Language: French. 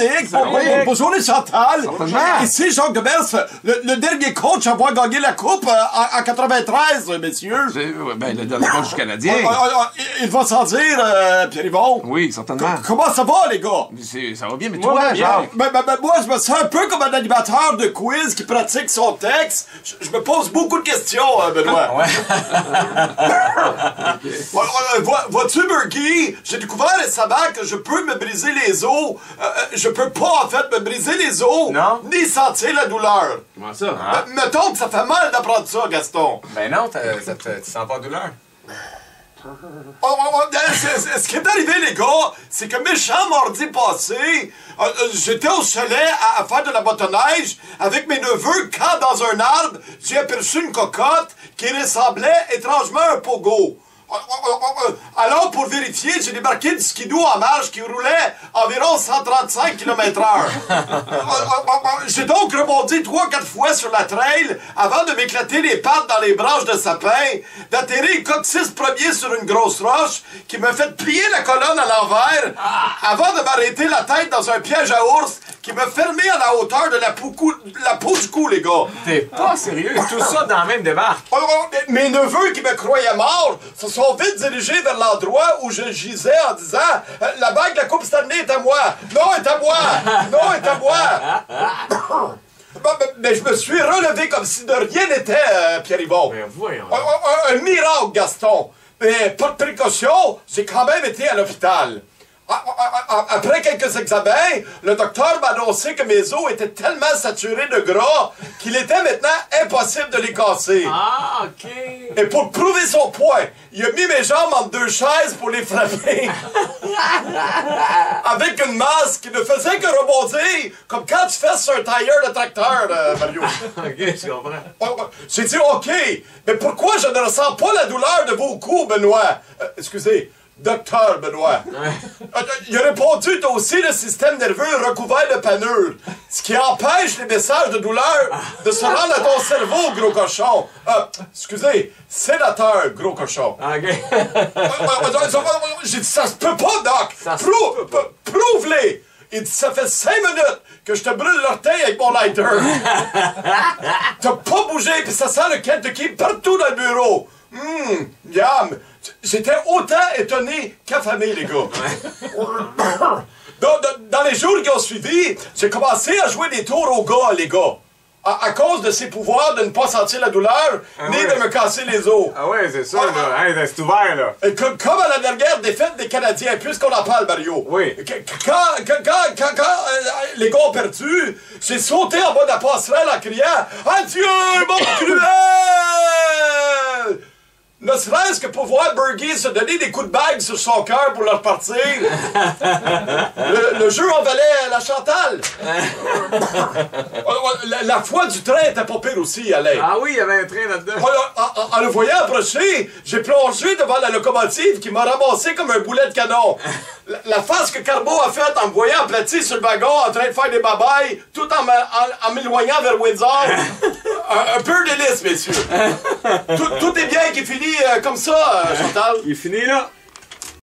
Véronique. Bonjour les Chantal. Ici Jacques Demers, le dernier coach à avoir gagné la coupe en 93, messieurs. Ben, le dernier coach canadien. Il va s'en dire, Pierre-Yvon. Oui, certainement. Comment ça va, les gars? Ça va bien, mais toi, Jacques? Moi, je me sens un peu comme un animateur de quiz qui pratique son texte. Je me pose beaucoup de questions, Benoît. Vois-tu, Bergie? J'ai découvert récemment que je peux me briser les os. Je peux pas, en fait, me briser les os. Non? Ni sentir la douleur. Comment ça? Mettons que ça fait mal d'apprendre ça, Gaston. Ben non, tu sens pas de douleur. Ce qui est arrivé, les gars, c'est que méchant mardi passé, j'étais au chalet à faire de la motoneige avec mes neveux quand, dans un arbre, j'ai aperçu une cocotte qui ressemblait étrangement à un pogo. Alors, pour vérifier, j'ai débarqué du skidoo en marche qui roulait environ 135 km/h. J'ai donc rebondi 3-4 fois sur la trail avant de m'éclater les pattes dans les branches de sapin, d'atterrir coccyx premier sur une grosse roche qui me fait plier la colonne à l'envers avant de m'arrêter la tête dans un piège à ours qui me fermait à la hauteur de la peau du cou, les gars. T'es pas sérieux? Tout ça dans la même débarque. Mes neveux qui me croyaient mort se sont vite dirigés vers l'endroit où je gisais en disant « La bague de la Coupe Stanley est à moi! Non, est à moi! Non, est à moi! » Mais je me suis relevé comme si de rien n'était, Pierre-Yvon. Ben voyons. Un miracle, Gaston. Mais par précaution, j'ai quand même été à l'hôpital. Après quelques examens, le docteur m'a annoncé que mes os étaient tellement saturés de gras qu'il était maintenant impossible de les casser. Ah, OK. Et pour prouver son point, il a mis mes jambes entre deux chaises pour les frapper. Avec une masse qui ne faisait que rebondir, comme quand tu fais sur un tailleur de tracteur, Mario. OK, je comprends. J'ai dit OK, mais pourquoi je ne ressens pas la douleur de vos coups, Benoît? Excusez. Docteur Benoît. Il a répondu, t'as aussi le système nerveux recouvert de panure, ce qui empêche les messages de douleur de se rendre à ton cerveau, gros cochon. Excusez, sénateur, gros cochon. J'ai dit, ça se peut pas, Doc. Prouve-les. Il dit, ça fait 5 minutes que je te brûle l'orteil avec mon lighter. T'as pas bougé, puis ça sent le Kentucky partout dans le bureau. Yam. J'étais autant étonné qu'affamé, les gars. Dans les jours qui ont suivi, j'ai commencé à jouer des tours aux gars, les gars. À cause de ses pouvoirs de ne pas sentir la douleur, ni de me casser les os. Ah ouais, c'est ça, là. Hey, c'est ouvert, là. Comme à la dernière défaite des Canadiens, puisqu'on en parle, Mario. Oui. Quand les gars ont perdu, j'ai sauté en bas de la passerelle en criant « Adieu, mon cruel! » Ne serait-ce que pour voir Bergie se donner des coups de bague sur son cœur pour leur partir. Le jeu en valait la Chantal. La foi du train était pas pire aussi, Alain. Ah oui, il y avait un train là-dedans. En le voyant approcher, j'ai plongé devant la locomotive qui m'a ramassé comme un boulet de canon. La face que Carbo a faite en me voyant aplati sur le wagon en train de faire des babayes, tout en m'éloignant vers Windsor. Un peu délice, messieurs. Tout est bien qui finit comme ça, Chantal. Il est fini, là.